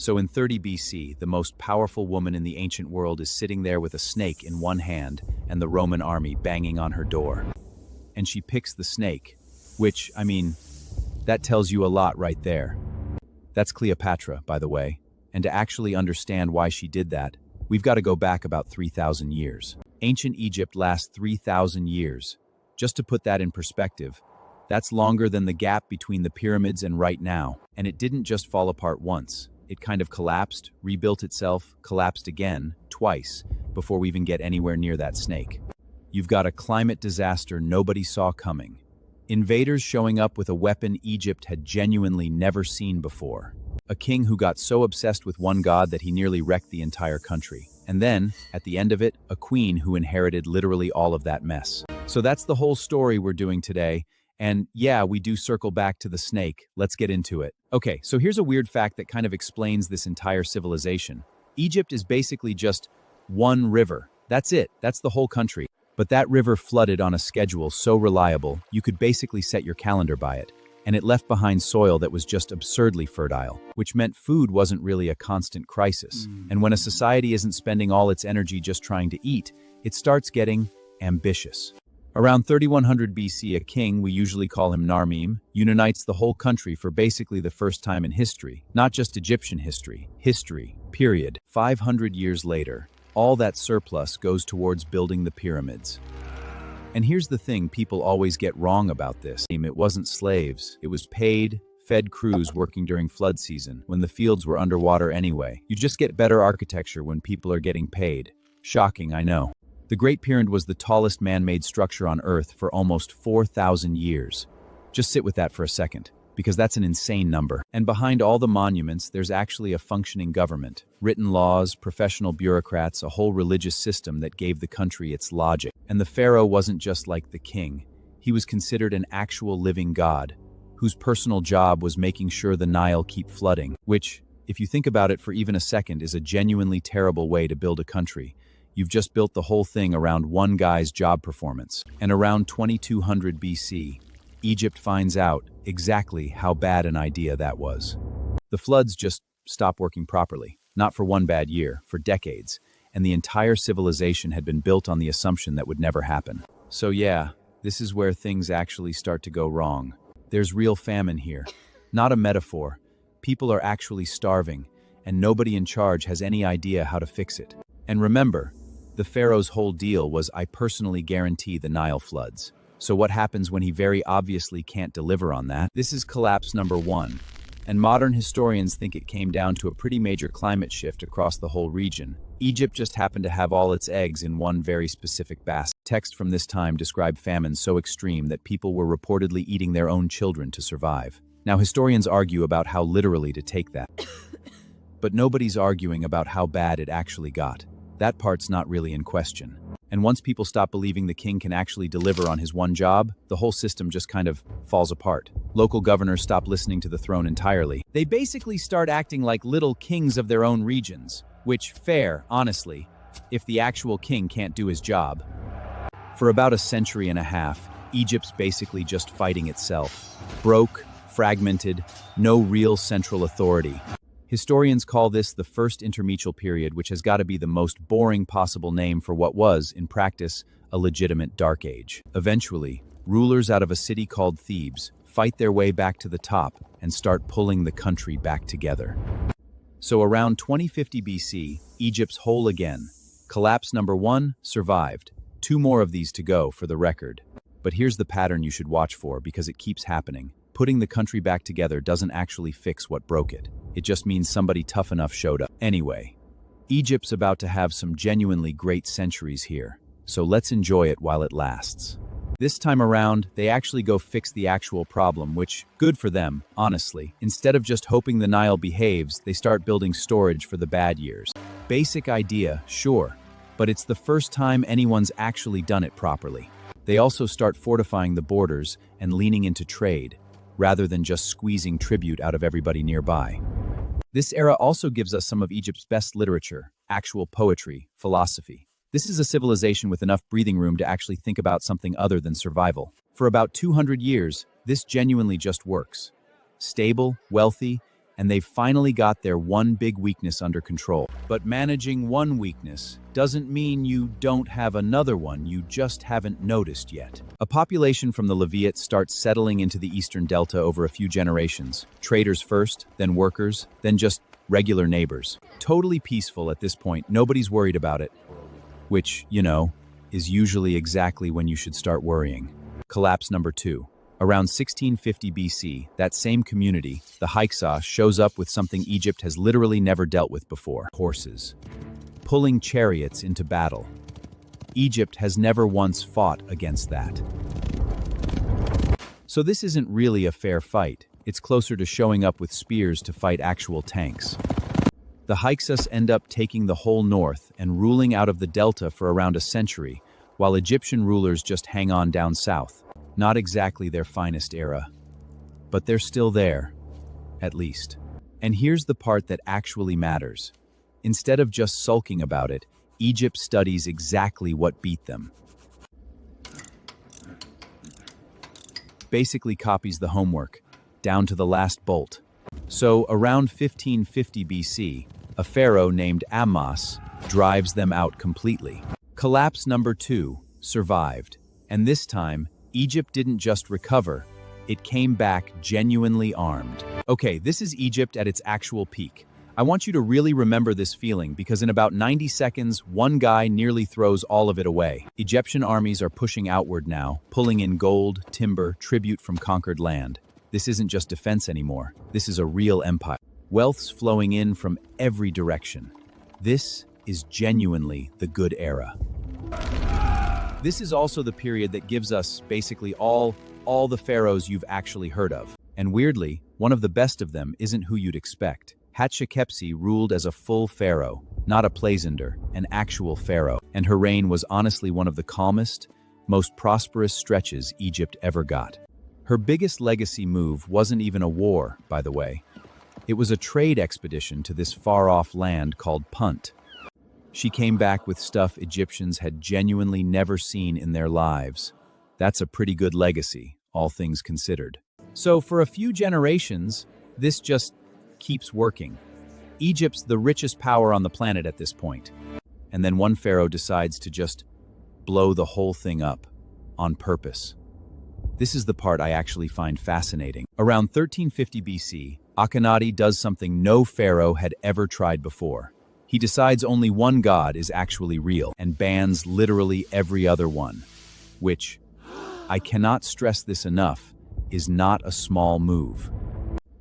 So in 30 BC, the most powerful woman in the ancient world is sitting there with a snake in one hand and the Roman army banging on her door. And she picks the snake, which, that tells you a lot right there. That's Cleopatra, by the way. And to actually understand why she did that, we've got to go back about 3,000 years. Ancient Egypt lasts 3,000 years. Just to put that in perspective, that's longer than the gap between the pyramids and right now. And it didn't just fall apart once. It kind of collapsed, rebuilt itself, collapsed again, twice, before we even get anywhere near that snake. You've got a climate disaster nobody saw coming. Invaders showing up with a weapon Egypt had genuinely never seen before. A king who got so obsessed with one god that he nearly wrecked the entire country. And then, at the end of it, a queen who inherited literally all of that mess. So that's the whole story we're doing today. And yeah, we do circle back to the snake. Let's get into it. Okay, so here's a weird fact that kind of explains this entire civilization. Egypt is basically just one river. That's it. That's the whole country. But that river flooded on a schedule so reliable, you could basically set your calendar by it. And it left behind soil that was just absurdly fertile, which meant food wasn't really a constant crisis. And when a society isn't spending all its energy just trying to eat, it starts getting ambitious. Around 3100 BC, a king, we usually call him Narmim, unites the whole country for basically the first time in history. Not just Egyptian history, period. 500 years later, all that surplus goes towards building the pyramids. And here's the thing people always get wrong about this. It wasn't slaves. It was paid, fed crews working during flood season, when the fields were underwater anyway. You just get better architecture when people are getting paid. Shocking, I know. The Great Pyramid was the tallest man-made structure on Earth for almost 4,000 years. Just sit with that for a second, because that's an insane number. And behind all the monuments, there's actually a functioning government. Written laws, professional bureaucrats, a whole religious system that gave the country its logic. And the pharaoh wasn't just like the king. He was considered an actual living god, whose personal job was making sure the Nile keep flooding, which, if you think about it for even a second, is a genuinely terrible way to build a country. You've just built the whole thing around one guy's job performance. And around 2200 BC, Egypt finds out exactly how bad an idea that was. The floods just stop working properly. Not for one bad year, for decades. And the entire civilization had been built on the assumption that would never happen. So yeah, this is where things actually start to go wrong. There's real famine here. Not a metaphor. People are actually starving, and nobody in charge has any idea how to fix it. And remember, the pharaoh's whole deal was, I personally guarantee the Nile floods. So what happens when he very obviously can't deliver on that? This is collapse number one. And modern historians think it came down to a pretty major climate shift across the whole region. Egypt just happened to have all its eggs in one very specific basket. Text from this time described famine so extreme that people were reportedly eating their own children to survive. Now, historians argue about how literally to take that. But nobody's arguing about how bad it actually got. That part's not really in question. And once people stop believing the king can actually deliver on his one job, the whole system just kind of falls apart. Local governors stop listening to the throne entirely. They basically start acting like little kings of their own regions, which, fair, honestly, if the actual king can't do his job. For about a century and a half, Egypt's basically just fighting itself. Broke, fragmented, no real central authority. Historians call this the First Intermediate Period, which has got to be the most boring possible name for what was, in practice, a legitimate dark age. Eventually, rulers out of a city called Thebes fight their way back to the top and start pulling the country back together. So around 2050 BC, Egypt's whole again. Collapse number one, survived. 2 more of these to go for the record. But here's the pattern you should watch for because it keeps happening. Putting the country back together doesn't actually fix what broke it. It just means somebody tough enough showed up. Anyway, Egypt's about to have some genuinely great centuries here, so let's enjoy it while it lasts. This time around, they actually go fix the actual problem, which, good for them, honestly. Instead of just hoping the Nile behaves, they start building storage for the bad years. Basic idea, sure, but it's the first time anyone's actually done it properly. They also start fortifying the borders and leaning into trade, rather than just squeezing tribute out of everybody nearby. This era also gives us some of Egypt's best literature, actual poetry, philosophy. This is a civilization with enough breathing room to actually think about something other than survival. For about 200 years, this genuinely just works. Stable, wealthy, and they've finally got their one big weakness under control. But managing one weakness doesn't mean you don't have another one you just haven't noticed yet. A population from the Leviat starts settling into the eastern delta over a few generations. Traders first, then workers, then just regular neighbors. Totally peaceful at this point, nobody's worried about it. Which, is usually exactly when you should start worrying. Collapse number 2. Around 1650 BC, that same community, the Hyksos, shows up with something Egypt has literally never dealt with before: horses. Pulling chariots into battle. Egypt has never once fought against that. So this isn't really a fair fight. It's closer to showing up with spears to fight actual tanks. The Hyksos end up taking the whole north and ruling out of the delta for around a century, while Egyptian rulers just hang on down south. Not exactly their finest era, but they're still there, at least. And here's the part that actually matters. Instead of just sulking about it, Egypt studies exactly what beat them. Basically copies the homework, down to the last bolt. So, around 1550 BC, a pharaoh named Ammos drives them out completely. Collapse number 2 survived, and this time, Egypt didn't just recover, it came back genuinely armed. Okay, this is Egypt at its actual peak. I want you to really remember this feeling because in about 90 seconds, one guy nearly throws all of it away. Egyptian armies are pushing outward now, pulling in gold, timber, tribute from conquered land. This isn't just defense anymore. This is a real empire. Wealth's flowing in from every direction. This is genuinely the good era. This is also the period that gives us basically all the pharaohs you've actually heard of. And weirdly, one of the best of them isn't who you'd expect. Hatshepsut ruled as a full pharaoh, not a placeholder, an actual pharaoh. And her reign was honestly one of the calmest, most prosperous stretches Egypt ever got. Her biggest legacy move wasn't even a war, by the way. It was a trade expedition to this far-off land called Punt. She came back with stuff Egyptians had genuinely never seen in their lives. That's a pretty good legacy, all things considered. So for a few generations, this just keeps working. Egypt's the richest power on the planet at this point. And then one pharaoh decides to just blow the whole thing up, on purpose. This is the part I actually find fascinating. Around 1350 BC, Akhenaten does something no pharaoh had ever tried before. He decides only one god is actually real and bans literally every other one, which, I cannot stress this enough, is not a small move.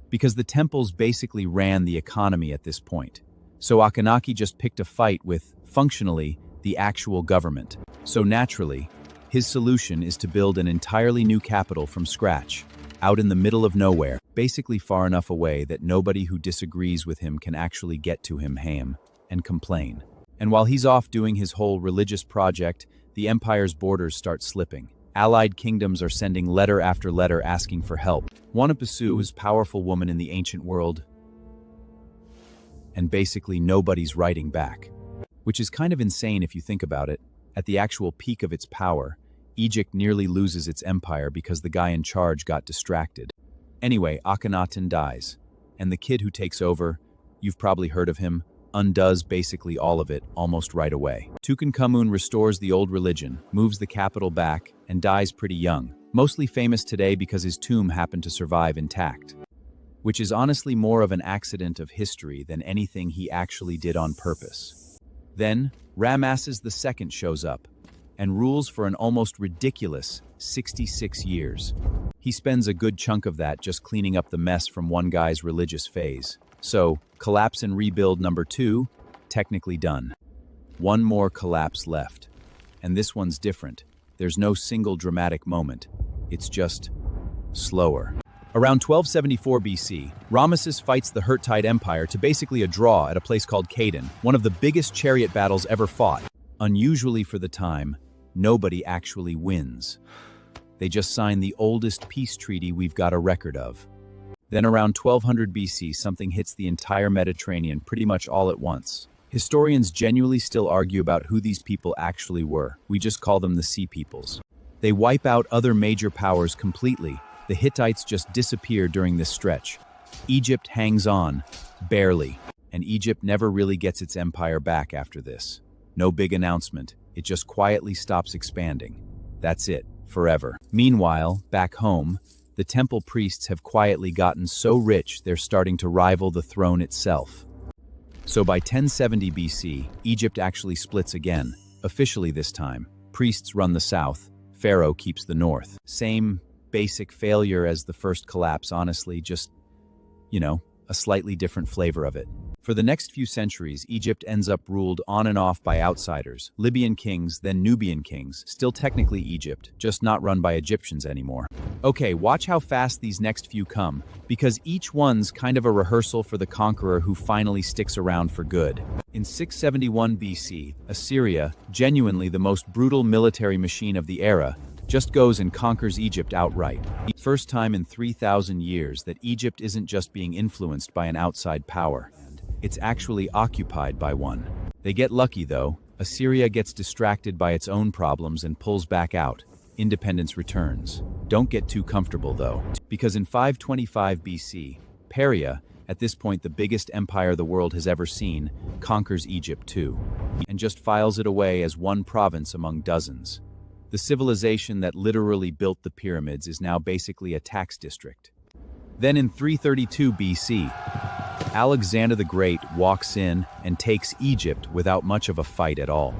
Because the temples basically ran the economy at this point. So Akhenaten just picked a fight with, functionally, the actual government. So naturally, his solution is to build an entirely new capital from scratch, out in the middle of nowhere, basically far enough away that nobody who disagrees with him can actually get to him and complain. And while he's off doing his whole religious project, the empire's borders start slipping. Allied kingdoms are sending letter after letter asking for help. Hatshepsut was a powerful woman in the ancient world, and basically nobody's writing back. Which is kind of insane if you think about it. At the actual peak of its power, Egypt nearly loses its empire because the guy in charge got distracted. Anyway, Akhenaten dies, and the kid who takes over, you've probably heard of him, undoes basically all of it almost right away. Tutankhamun restores the old religion, moves the capital back, and dies pretty young, mostly famous today because his tomb happened to survive intact. Which is honestly more of an accident of history than anything he actually did on purpose. Then, Ramesses II shows up, and rules for an almost ridiculous 66 years. He spends a good chunk of that just cleaning up the mess from one guy's religious phase. So, collapse and rebuild number 2, technically done. One more collapse left. And this one's different. There's no single dramatic moment. It's just slower. Around 1274 BC, Ramesses fights the Hittite Empire to basically a draw at a place called Cadon, one of the biggest chariot battles ever fought. Unusually for the time, nobody actually wins. They just sign the oldest peace treaty we've got a record of. Then around 1200 BC, something hits the entire Mediterranean pretty much all at once. Historians genuinely still argue about who these people actually were. We just call them the Sea Peoples. They wipe out other major powers completely. The Hittites just disappear during this stretch. Egypt hangs on, barely, and Egypt never really gets its empire back after this. No big announcement, it just quietly stops expanding. That's it, forever. Meanwhile, back home, the temple priests have quietly gotten so rich they're starting to rival the throne itself. So by 1070 BC, Egypt actually splits again, officially this time. Priests run the south, Pharaoh keeps the north. Same basic failure as the first collapse, honestly, just, a slightly different flavor of it. For the next few centuries, Egypt ends up ruled on and off by outsiders, Libyan kings, then Nubian kings, still technically Egypt, just not run by Egyptians anymore. Okay, watch how fast these next few come, because each one's kind of a rehearsal for the conqueror who finally sticks around for good. In 671 BC, Assyria, genuinely the most brutal military machine of the era, just goes and conquers Egypt outright. First time in 3,000 years that Egypt isn't just being influenced by an outside power. It's actually occupied by one. They get lucky though. Assyria gets distracted by its own problems and pulls back out. Independence returns. Don't get too comfortable though, because in 525 BC, Peria, at this point the biggest empire the world has ever seen, conquers Egypt too, and just files it away as one province among dozens. The civilization that literally built the pyramids is now basically a tax district. Then in 332 BC, Alexander the Great walks in and takes Egypt without much of a fight at all.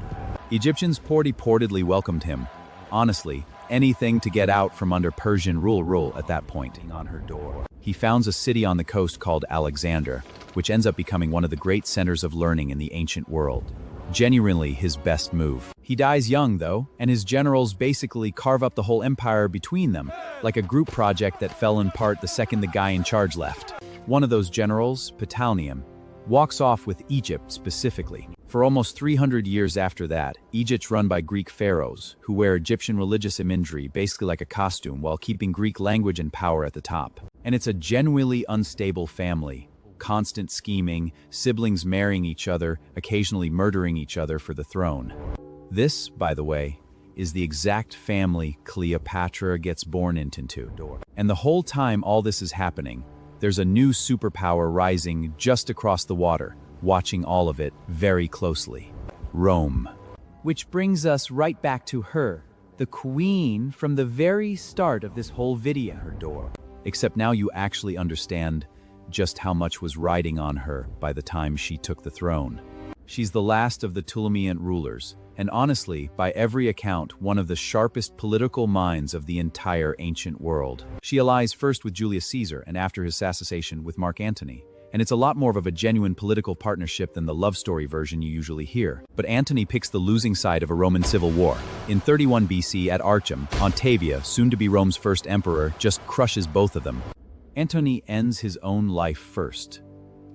Egyptians purportedly welcomed him. Honestly, anything to get out from under Persian rule at that point. On her door. He founds a city on the coast called Alexander, which ends up becoming one of the great centers of learning in the ancient world. Genuinely his best move. He dies young though, and his generals basically carve up the whole empire between them, like a group project that fell apart the second the guy in charge left. One of those generals, Ptolemy, walks off with Egypt specifically. For almost 300 years after that, Egypt's run by Greek pharaohs, who wear Egyptian religious imagery basically like a costume while keeping Greek language and power at the top. And it's a genuinely unstable family. Constant scheming, siblings marrying each other, occasionally murdering each other for the throne. This, by the way, is the exact family Cleopatra gets born into. And the whole time all this is happening, there's a new superpower rising just across the water, watching all of it very closely. Rome. Which brings us right back to her, the queen from the very start of this whole video. Her door. Except now you actually understand just how much was riding on her by the time she took the throne. She's the last of the Ptolemaic rulers, and honestly, by every account, one of the sharpest political minds of the entire ancient world. She allies first with Julius Caesar and after his assassination with Mark Antony. And it's a lot more of a genuine political partnership than the love story version you usually hear. But Antony picks the losing side of a Roman civil war. In 31 BC at Archum, Octavian, soon to be Rome's first emperor, just crushes both of them. Antony ends his own life first,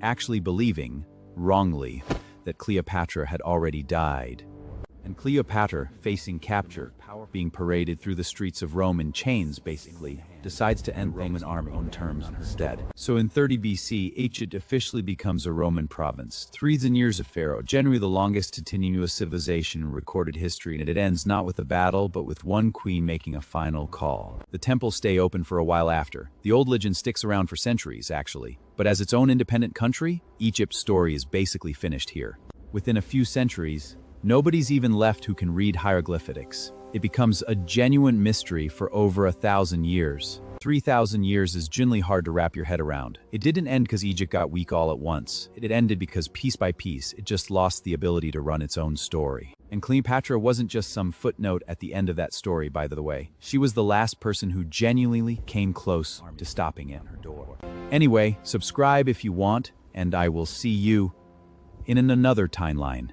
actually believing, wrongly, that Cleopatra had already died. And Cleopatra, facing capture, being paraded through the streets of Rome in chains basically, decides to end Roman army on terms instead. So in 30 BC, Egypt officially becomes a Roman province. 3,000 years of pharaoh, generally the longest continuous civilization in recorded history, and it ends not with a battle, but with one queen making a final call. The temples stay open for a while after. The old legend sticks around for centuries, actually. But as its own independent country, Egypt's story is basically finished here. Within a few centuries, nobody's even left who can read hieroglyphics. It becomes a genuine mystery for over 1,000 years. 3,000 years is genuinely hard to wrap your head around. It didn't end because Egypt got weak all at once. It ended because piece by piece, it just lost the ability to run its own story. And Cleopatra wasn't just some footnote at the end of that story, by the way. She was the last person who genuinely came close to stopping it. Anyway, subscribe if you want, and I will see you in another timeline.